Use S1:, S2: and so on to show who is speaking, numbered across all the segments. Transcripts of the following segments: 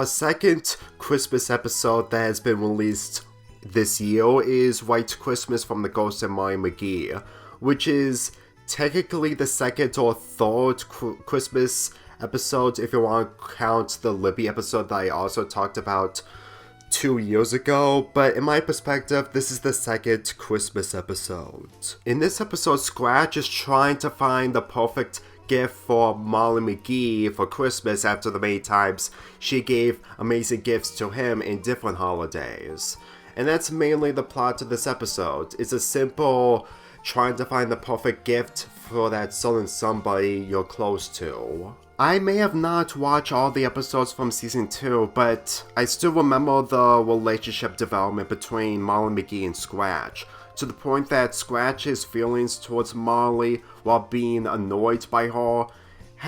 S1: our second Christmas episode that has been released this year is White Christmas from the Ghost and Molly McGee, which is technically the second or third Christmas episode if you want to count the Libby episode that I also talked about 2 years ago, but in my perspective, this is the second Christmas episode. In this episode, Scratch is trying to find the perfect gift for Molly McGee for Christmas after the many times she gave amazing gifts to him in different holidays. And that's mainly the plot of this episode. It's a simple trying to find the perfect gift for that certain somebody you're close to. I may have not watched all the episodes from season 2, but I still remember the relationship development between Molly McGee and Scratch, to the point that Scratch's feelings towards Molly while being annoyed by her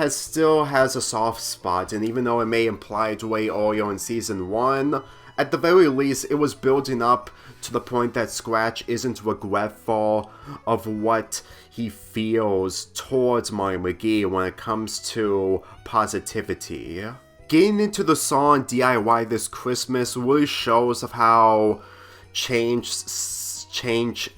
S1: still has a soft spot, and even though it may imply it way earlier in season 1, at the very least it was building up to the point that Scratch isn't regretful of what he feels towards Molly McGee when it comes to positivity. Getting into the song DIY This Christmas really shows of how changed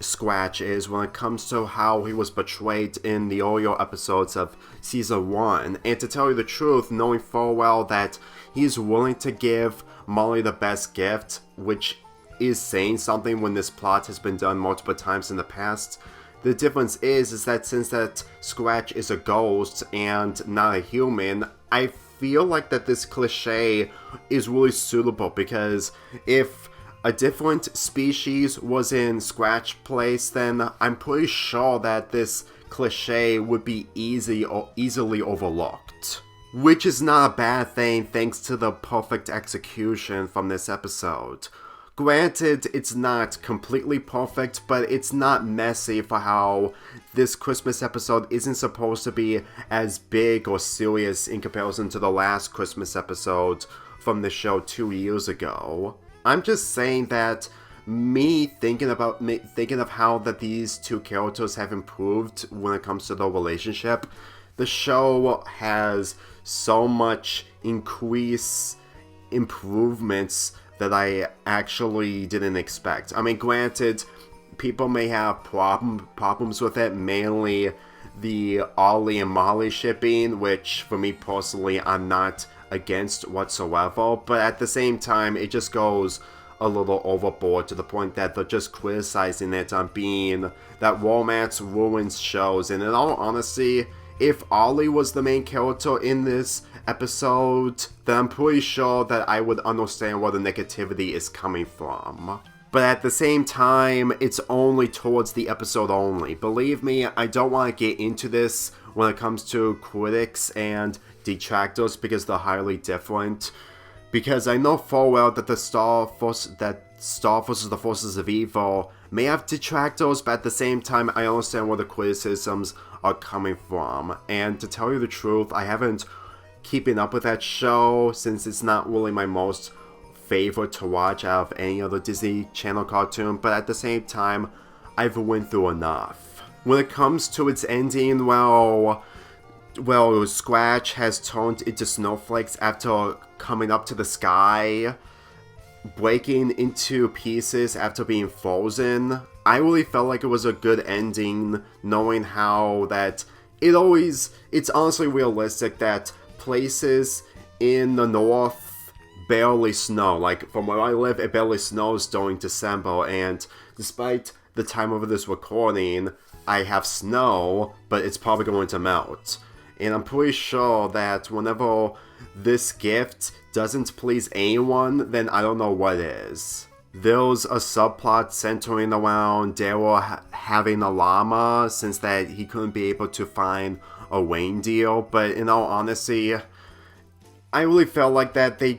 S1: Scratch is when it comes to how he was portrayed in the earlier episodes of season 1. And to tell you the truth, knowing full well that he's willing to give Molly the best gift, which is saying something when this plot has been done multiple times in the past. The difference is that since that Scratch is a ghost and not a human, I feel like that this cliche is really suitable, because if a different species was in Scratch's place, then I'm pretty sure that this cliche would be easily overlooked. Which is not a bad thing thanks to the perfect execution from this episode. Granted, it's not completely perfect, but it's not messy for how this Christmas episode isn't supposed to be as big or serious in comparison to the last Christmas episode from the show 2 years ago. I'm just saying that me thinking of how that these two characters have improved when it comes to their relationship, the show has so much improvements that I actually didn't expect. I mean, granted, people may have problems with it, mainly the Ollie and Molly shipping, which for me personally I'm not against whatsoever, but at the same time it just goes a little overboard to the point that they're just criticizing it on being that romance ruins shows. And in all honesty, if Ollie was the main character in this episode, then I'm pretty sure that I would understand where the negativity is coming from. But at the same time, it's only towards the episode only. Believe me, I don't want to get into this when it comes to critics and detractors because they're highly different. Because I know full well that Star versus the Forces of Evil may have detractors, but at the same time, I understand where the criticisms are coming from. And to tell you the truth, I haven't keeping up with that show since it's not really my most favorite to watch out of any other Disney Channel cartoon, but at the same time, I've went through enough. When it comes to its ending, well, Scratch has turned into snowflakes after coming up to the sky, breaking into pieces after being frozen. I really felt like it was a good ending, knowing how that it's honestly realistic that places in the north barely snow. Like, from where I live, it barely snows during December, and despite the time of this recording, I have snow, but it's probably going to melt. And I'm pretty sure that whenever this gift doesn't please anyone, then I don't know what is. There's a subplot centering around Daryl having a llama, since that he couldn't be able to find a reindeer, but in all honesty, I really felt like that they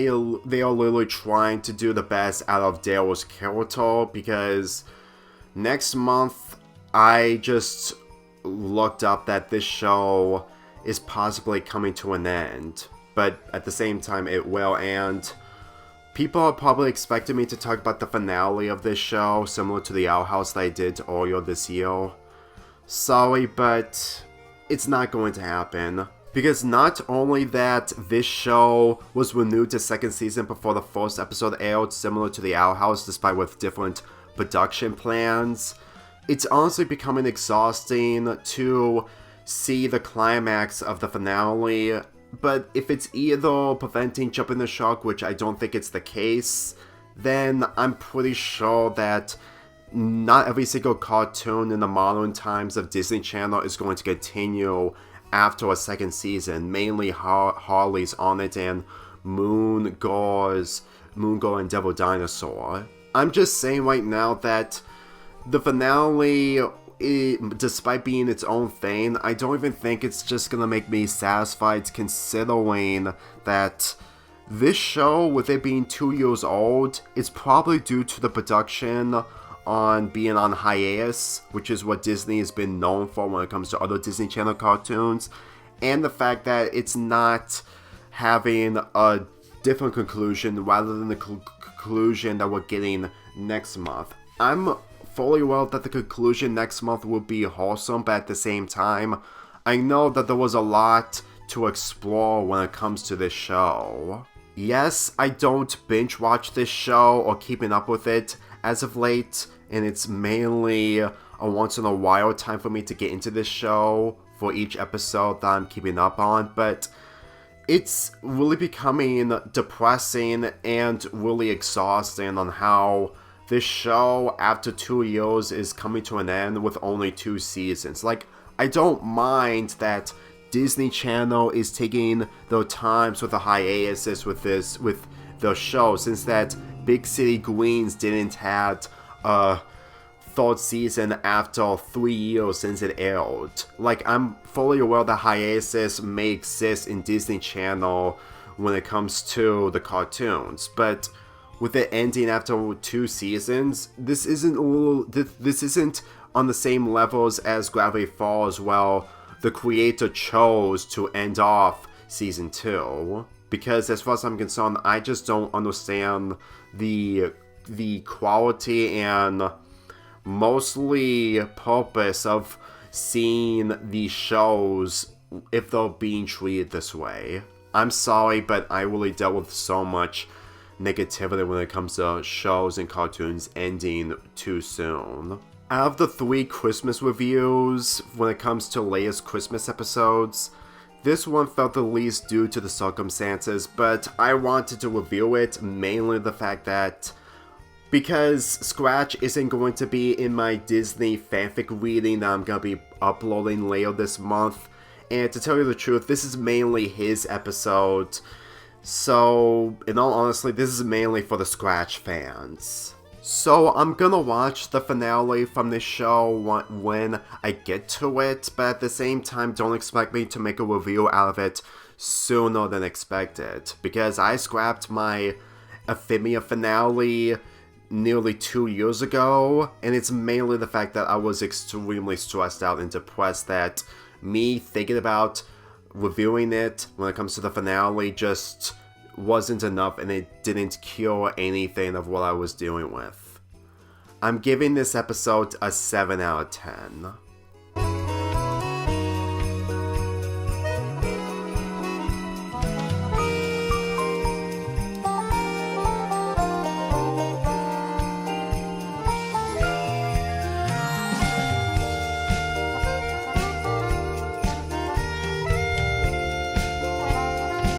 S1: are literally trying to do the best out of Daryl's character, because next month I just looked up that this show is possibly coming to an end, but at the same time it will, and people are probably expecting me to talk about the finale of this show, similar to the Owl House that I did earlier this year. Sorry, but it's not going to happen. Because not only that this show was renewed to second season before the first episode aired, similar to the Owl House, despite with different production plans, it's honestly becoming exhausting to see the climax of the finale. But if it's either preventing jumping the shark, which I don't think it's the case, then I'm pretty sure that not every single cartoon in the modern times of Disney Channel is going to continue after a second season. Mainly Harley's on it and Moon Girl and Devil Dinosaur. I'm just saying right now that the finale, despite being its own thing, I don't even think it's just gonna make me satisfied, considering that this show, with it being 2 years old, it's probably due to the production on being on hiatus, which is what Disney has been known for when it comes to other Disney Channel cartoons, and the fact that it's not having a different conclusion rather than the conclusion that we're getting next month. I'm fully aware that the conclusion next month will be wholesome, but at the same time, I know that there was a lot to explore when it comes to this show. Yes, I don't binge watch this show or keeping up with it as of late, and it's mainly a once in a while time for me to get into this show for each episode that I'm keeping up on, but it's really becoming depressing and really exhausting on how this show, after 2 years, is coming to an end with only 2 seasons. Like, I don't mind that Disney Channel is taking their times with the hiatuses with the show, since that Big City Greens didn't have a third season after 3 years since it aired. Like, I'm fully aware that hiatus may exist in Disney Channel when it comes to the cartoons, but with it ending after 2 seasons, this isn't on the same levels as Gravity Falls, well, the creator chose to end off season 2. Because as far as I'm concerned, I just don't understand the quality and mostly purpose of seeing these shows if they're being treated this way. I'm sorry, but I really dealt with so much negativity when it comes to shows and cartoons ending too soon. Out of the 3 Christmas reviews, when it comes to latest Christmas episodes, this one felt the least due to the circumstances, but I wanted to review it, mainly the fact that because Scratch isn't going to be in my Disney fanfic reading that I'm going to be uploading later this month, and to tell you the truth, this is mainly his episode, so in all honesty, this is mainly for the Scratch fans. So I'm gonna watch the finale from this show when I get to it, but at the same time, don't expect me to make a review out of it sooner than expected, because I scrapped my Euphemia finale nearly 2 years ago, and it's mainly the fact that I was extremely stressed out and depressed that me thinking about reviewing it when it comes to the finale just wasn't enough, and it didn't cure anything of what I was dealing with. I'm giving this episode a 7 out of 10.